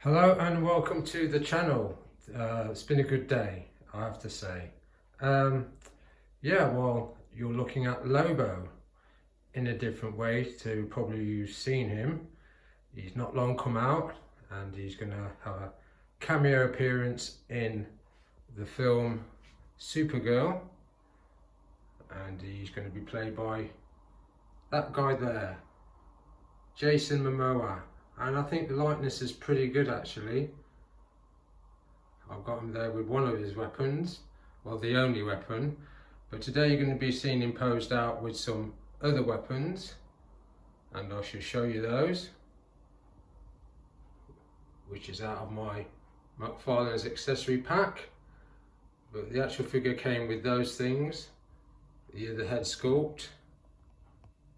Hello and welcome to the channel. It's been a good day, I have to say. Um, well, you're looking at Lobo in a different way to probably you've seen him. He's not long come out and he's going to have a cameo appearance in the film Supergirl, and he's going to be played by that guy there, Jason Momoa, and I think the likeness is pretty good actually. I've got him there with one of his weapons, well, the only weapon, but today you're going to be seeing him posed out with some other weapons, and I shall show you those, which is out of my McFarlane's accessory pack. But the actual figure came with those things: the head sculpt,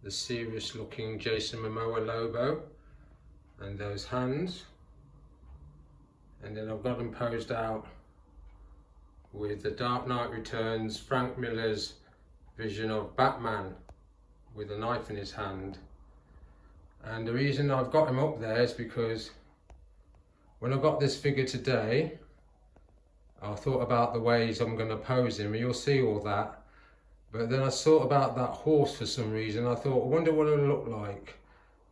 the serious looking Jason Momoa Lobo, and those hands. And then I've got them posed out with the Dark Knight Returns, Frank Miller's vision of Batman with a knife in his hand. And the reason I've got him up there is because when I got this figure today, I thought about the ways I'm going to pose him, and you'll see all that. But then I thought about that horse for some reason. I thought, I wonder what it'll look like.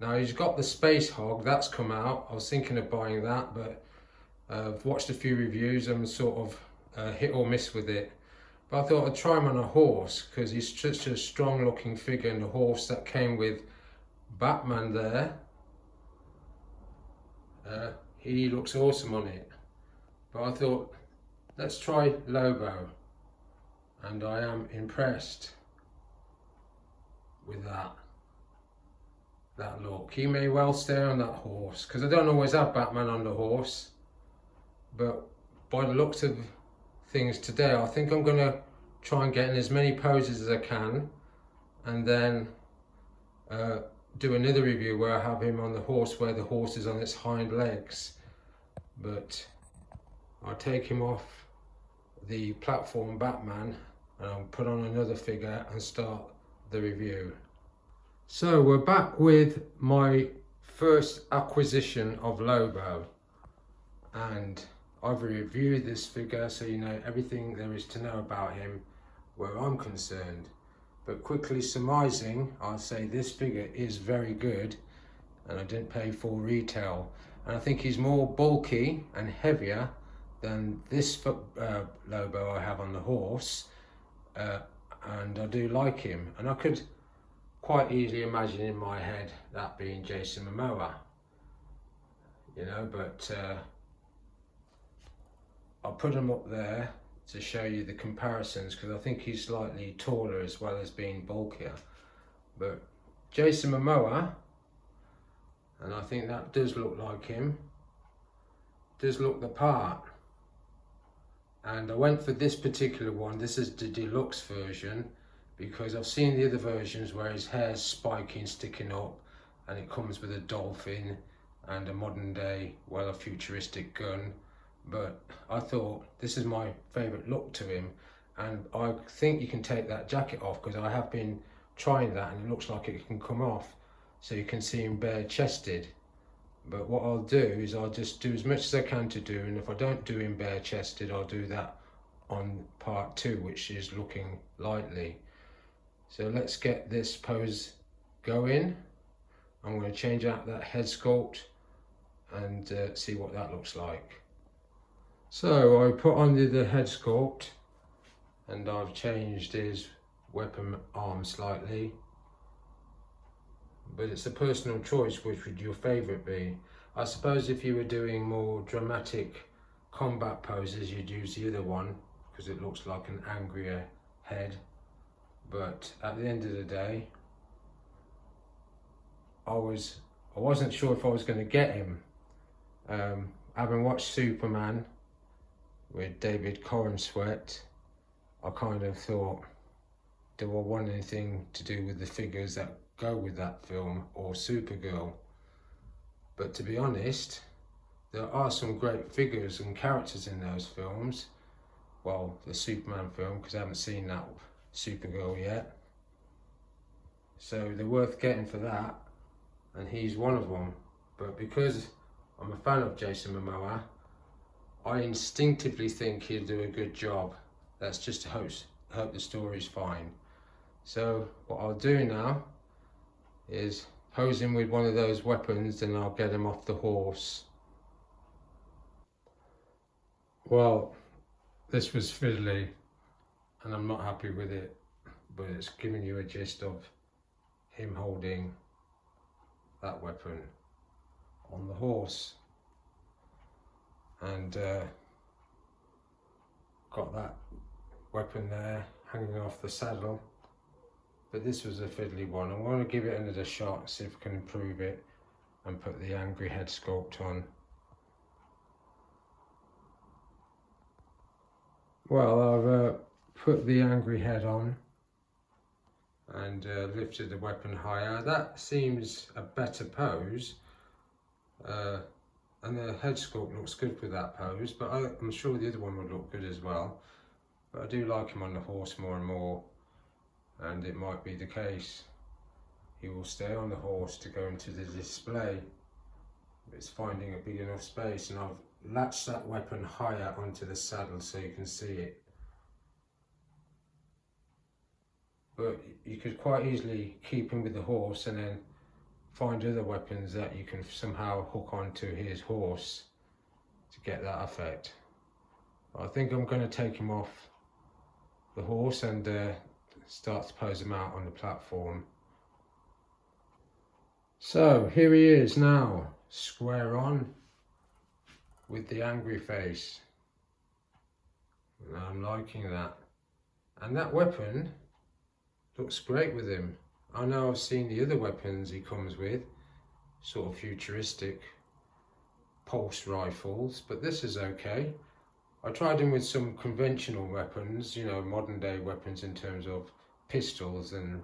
Now he's got the Space Hog, that's come out. I was thinking of buying that, but I've watched a few reviews and sort of hit or miss with it. But I thought I'd try him on a horse because he's such a strong looking figure, and the horse that came with Batman there, he looks awesome on it. But I thought, let's try Lobo, and I am impressed with that look. He may well stay on that horse because I don't always have Batman on the horse. But by the looks of things today, I think I'm going to try and get in as many poses as I can, and then do another review where I have him on the horse, where the horse is on its hind legs. But I'll take him off the platform Batman and I'll put on another figure and start the review. So we're back with my first acquisition of Lobo, and I've reviewed this figure so you know everything there is to know about him where I'm concerned. But quickly surmising, I'll say this figure is very good, and I didn't pay full retail. And I think he's more bulky and heavier than this Lobo I have on the horse, and I do like him. And I could quite easily imagine in my head that being Jason Momoa, you know, but I'll put him up there to show you the comparisons because I think he's slightly taller as well as being bulkier. But Jason Momoa, and I think that does look like him, does look the part. And I went for this particular one. This is the deluxe version because I've seen the other versions where his hair's spiky and sticking up, and it comes with a dolphin and a modern day, well, a futuristic gun. But I thought this is my favourite look to him, and I think you can take that jacket off because I have been trying that and it looks like it can come off, so you can see him bare chested. But what I'll do is I'll just do as much as I can to do, and if I don't do him bare chested, I'll do that on part 2, which is looking lightly. So let's get this pose going. I'm going to change out that head sculpt and see what that looks like. So I put on the head sculpt, and I've changed his weapon arm slightly. But it's a personal choice, which would your favourite be? I suppose if you were doing more dramatic combat poses, you'd use the other one because it looks like an angrier head. But at the end of the day, I wasn't sure if I was going to get him. Having watched Superman with David Corenswet, I kind of thought, do I want anything to do with the figures that go with that film or Supergirl? But to be honest, there are some great figures and characters in those films. Well, the Superman film, because I haven't seen that Supergirl yet. So they're worth getting for that, and he's one of them. But because I'm a fan of Jason Momoa. I instinctively think he'll do a good job. That's just to hope the story's fine. So what I'll do now is pose him with one of those weapons, and I'll get him off the horse. Well, this was fiddly and I'm not happy with it, but it's giving you a gist of him holding that weapon on the horse, and got that weapon there hanging off the saddle. But this was a fiddly one. I want to give it another shot, see if I can improve it and put the angry head sculpt on. Well, I've put the angry head on and lifted the weapon higher. That seems a better pose, and the head sculpt looks good with that pose, but I'm sure the other one would look good as well. But I do like him on the horse more and more, and it might be the case he will stay on the horse to go into the display. It's finding a big enough space, and I've latched that weapon higher onto the saddle so you can see it. But you could quite easily keep him with the horse and then find other weapons that you can somehow hook onto his horse to get that effect. I think I'm going to take him off the horse and start to pose him out on the platform. So here he is now, square on with the angry face. And I'm liking that. And that weapon looks great with him. I know I've seen the other weapons he comes with, sort of futuristic pulse rifles, but this is okay. I tried him with some conventional weapons, you know, modern day weapons in terms of pistols and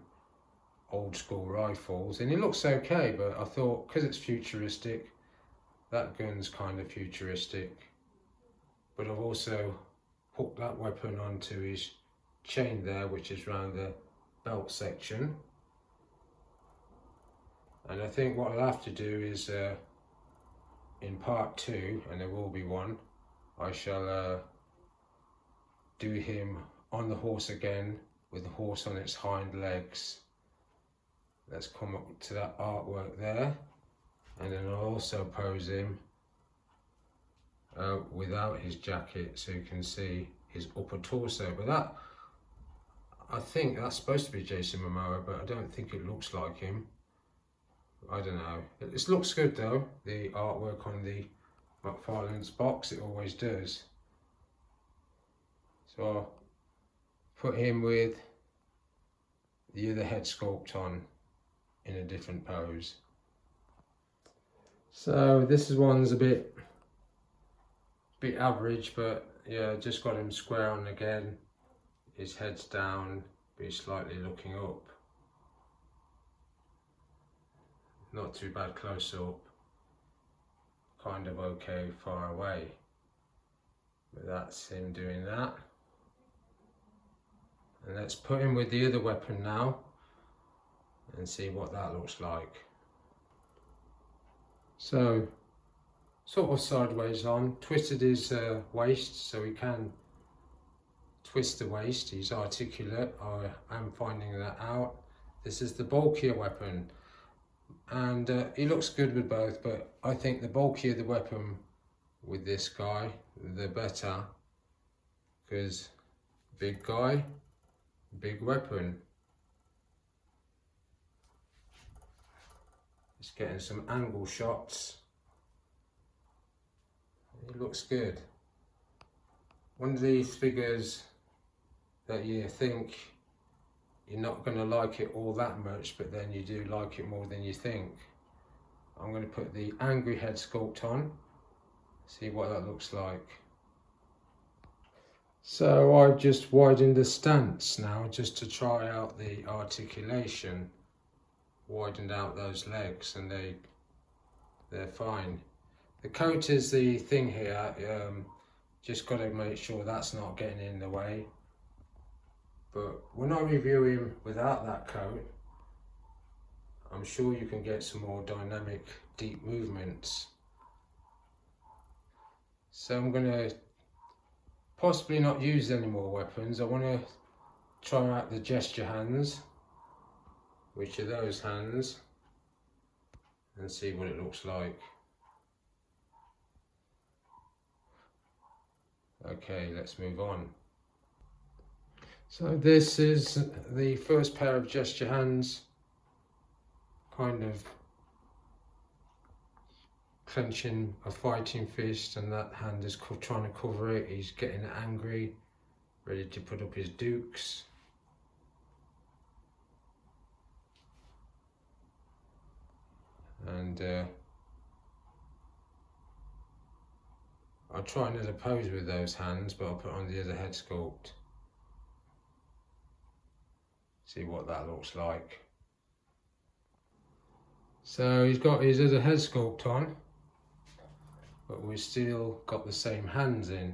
old school rifles, and it looks okay, but I thought because it's futuristic, that gun's kind of futuristic. But I've also hooked that weapon onto his chain there, which is around the belt section. And I think what I'll have to do is in part 2, and there will be one, I shall do him on the horse again with the horse on its hind legs. Let's come up to that artwork there, and then I'll also pose him without his jacket so you can see his upper torso. But that, I think that's supposed to be Jason Momoa, but I don't think it looks like him. I don't know. It looks good though, the artwork on the McFarlane's box, it always does. So I'll put him with the other head sculpt on in a different pose. So this one's a bit average, but yeah, just got him square on again. His head's down, but he's slightly looking up. Not too bad close up, kind of okay far away. But that's him doing that. And let's put him with the other weapon now and see what that looks like. So, sort of sideways on, twisted his waist so he can twist the waist. He's articulate, I am finding that out. This is the bulkier weapon, and he looks good with both, but I think the bulkier the weapon with this guy, the better, because big guy, big weapon. Just getting some angle shots. It looks good. One of these figures that you think you're not going to like it all that much, but then you do like it more than you think. I'm going to put the angry head sculpt on, see what that looks like. So I've just widened the stance now just to try out the articulation. Widened out those legs and they're fine. The coat is the thing here, just got to make sure that's not getting in the way. But when I review him without that coat, I'm sure you can get some more dynamic, deep movements. So I'm going to possibly not use any more weapons. I want to try out the gesture hands, which are those hands, and see what it looks like. Okay, let's move on. So this is the first pair of gesture hands, kind of clenching a fighting fist, and that hand is trying to cover it. He's getting angry, ready to put up his dukes. And I'll try another pose with those hands, but I'll put on the other head sculpt. See what that looks like. So he's got his other head sculpt on, but we've still got the same hands in.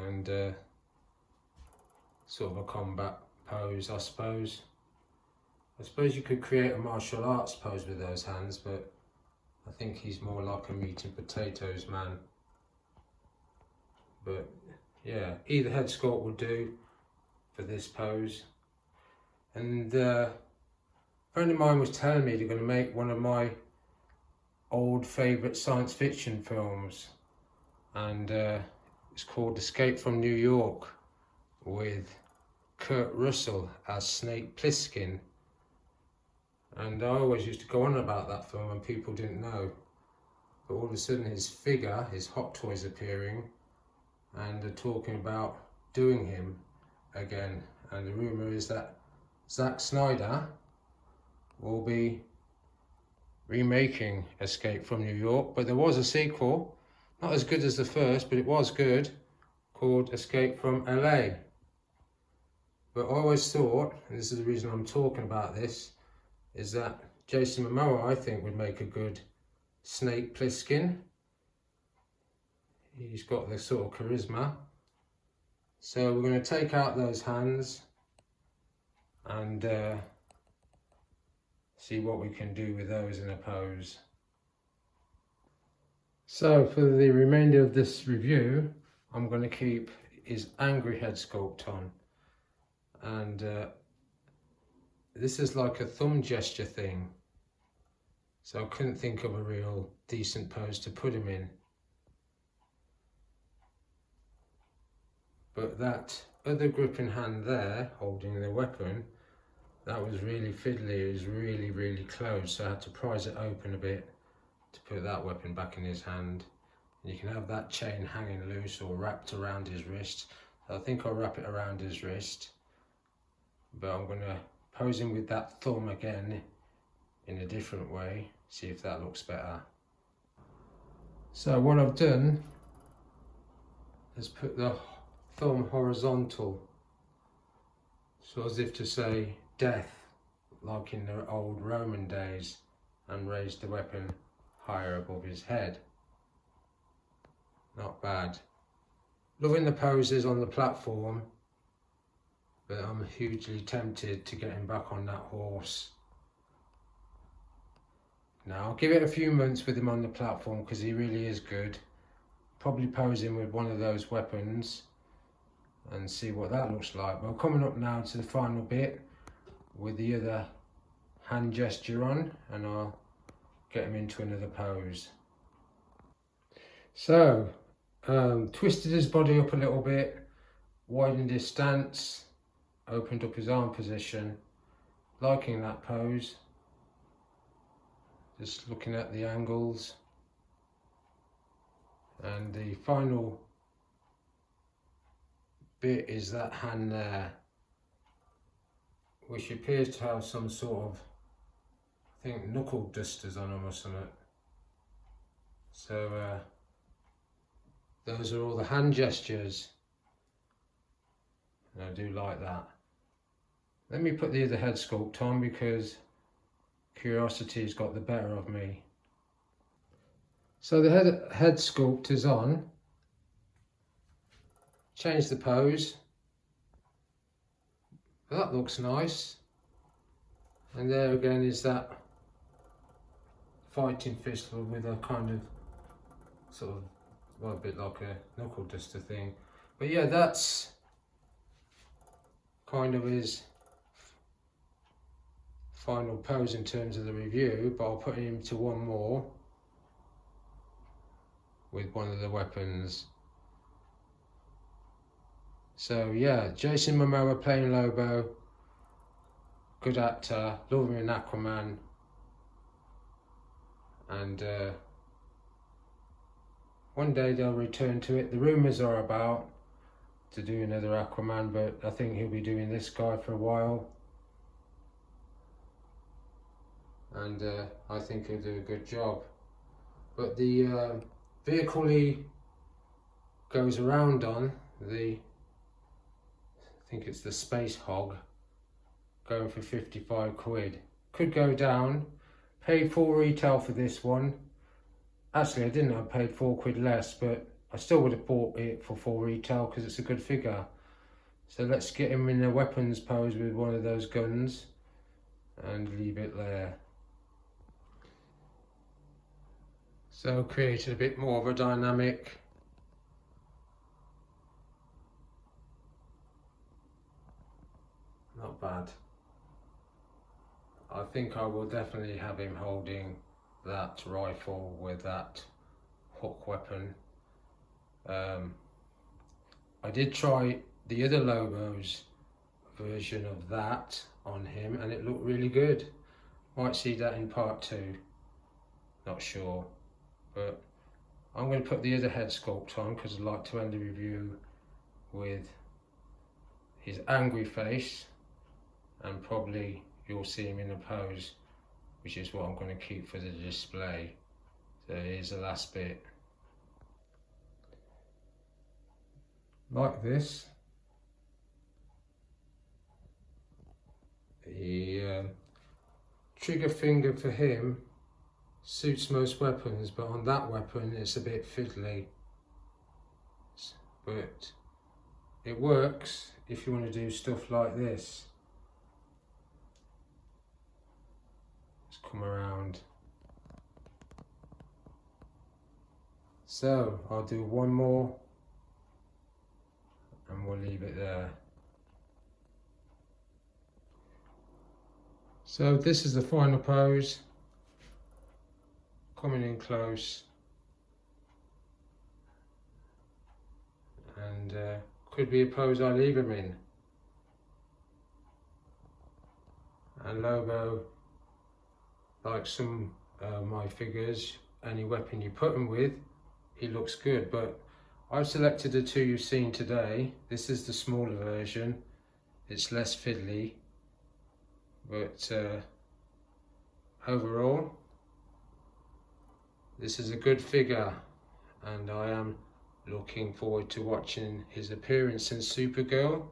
And sort of a combat pose, I suppose. I suppose you could create a martial arts pose with those hands, but I think he's more like a meat and potatoes man. But yeah, either head sculpt will do for this pose. And a friend of mine was telling me they're going to make one of my old favourite science fiction films, and it's called Escape from New York, with Kurt Russell as Snake Plissken. And I always used to go on about that film and people didn't know. But all of a sudden his figure, his Hot Toys appearing, and they're talking about doing him again. And the rumour is that Zack Snyder will be remaking Escape from New York. But there was a sequel, not as good as the first, but it was good, called Escape from LA. But I always thought, and this is the reason I'm talking about this, is that Jason Momoa, I think, would make a good Snake Plissken. He's got this sort of charisma. So we're going to take out those hands and see what we can do with those in a pose. So for the remainder of this review, I'm going to keep his angry head sculpt on. And this is like a thumb gesture thing, so I couldn't think of a real decent pose to put him in. But that other gripping hand there, holding the weapon, that was really fiddly. It was really, really close, so I had to prise it open a bit to put that weapon back in his hand. And you can have that chain hanging loose or wrapped around his wrist. So I think I'll wrap it around his wrist, but I'm going to pose him with that thumb again in a different way, see if that looks better. So what I've done is put the thumb horizontal, so as if to say death, like in the old Roman days, and raised the weapon higher above his head. Not bad. Loving the poses on the platform, but I'm hugely tempted to get him back on that horse. Now I'll give it a few months with him on the platform, because he really is good. Probably pose him with one of those weapons and see what that looks like. Well, coming up now to the final bit with the other hand gesture on, and I'll get him into another pose. So, twisted his body up a little bit, widened his stance, opened up his arm position, liking that pose. Just looking at the angles. And the final bit is that hand there, which appears to have some sort of, I think, knuckle dusters on them or something. So those are all the hand gestures, and I do like that. Let me put the other head sculpt on, because curiosity's got the better of me. So the head sculpt is on. Change the pose. That looks nice. And there again is that fighting fist with a kind of sort of, well, a bit like a knuckle duster thing. But yeah, that's kind of his final pose in terms of the review, but I'll put him to one more with one of the weapons. So yeah, Jason Momoa playing Lobo, good actor, love him in Aquaman, and one day they'll return to it. The rumours are about to do another Aquaman, but I think he'll be doing this guy for a while, and I think he'll do a good job. But the vehicle he goes around on, I think it's the Space Hog, going for 55 quid. Could go down. Paid full retail for this one. Actually, I didn't. I paid 4 quid less, but I still would have bought it for full retail because it's a good figure. So let's get him in a weapons pose with one of those guns and leave it there. So created a bit more of a dynamic. Not bad. I think I will definitely have him holding that rifle with that hook weapon. I did try the other Lobo's version of that on him and it looked really good. Might see that in part 2, not sure, but I'm going to put the other head sculpt on because I'd like to end the review with his angry face, and probably you'll see him in a pose, which is what I'm going to keep for the display. So here's the last bit. Like this. The trigger finger for him suits most weapons, but on that weapon it's a bit fiddly. But it works if you want to do stuff like this. Come around. So I'll do one more and we'll leave it there. So this is the final pose, coming in close, and could be a pose I leave him in. And Lobo, like some my figures, any weapon you put him with, he looks good. But I've selected the 2 you've seen today. This is the smaller version. It's less fiddly, but overall this is a good figure, and I am looking forward to watching his appearance in Supergirl.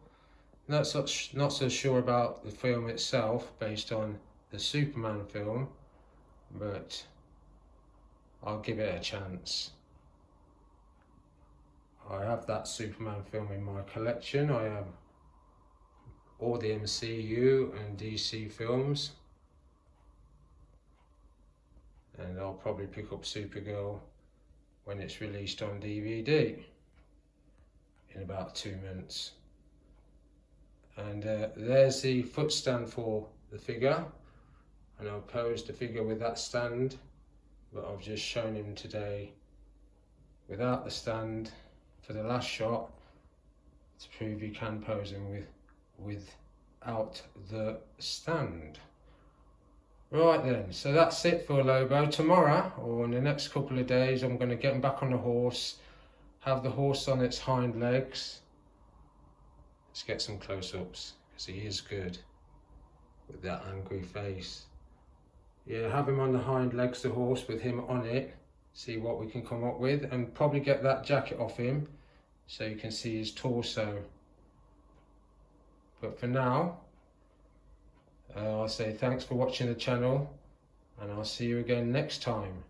Not so sure about the film itself based on the Superman film, but I'll give it a chance. I have that Superman film in my collection. I have all the MCU and DC films, and I'll probably pick up Supergirl when it's released on DVD in about 2 months. And there's the foot stand for the figure, and I'll pose the figure with that stand, but I've just shown him today without the stand for the last shot to prove you can pose him without the stand. Right then, so that's it for Lobo. Tomorrow, or in the next couple of days, I'm going to get him back on the horse, have the horse on its hind legs. Let's get some close-ups, because he is good with that angry face. Yeah, have him on the hind legs, the horse, with him on it, see what we can come up with, and probably get that jacket off him so you can see his torso. But for now, I'll say thanks for watching the channel, and I'll see you again next time.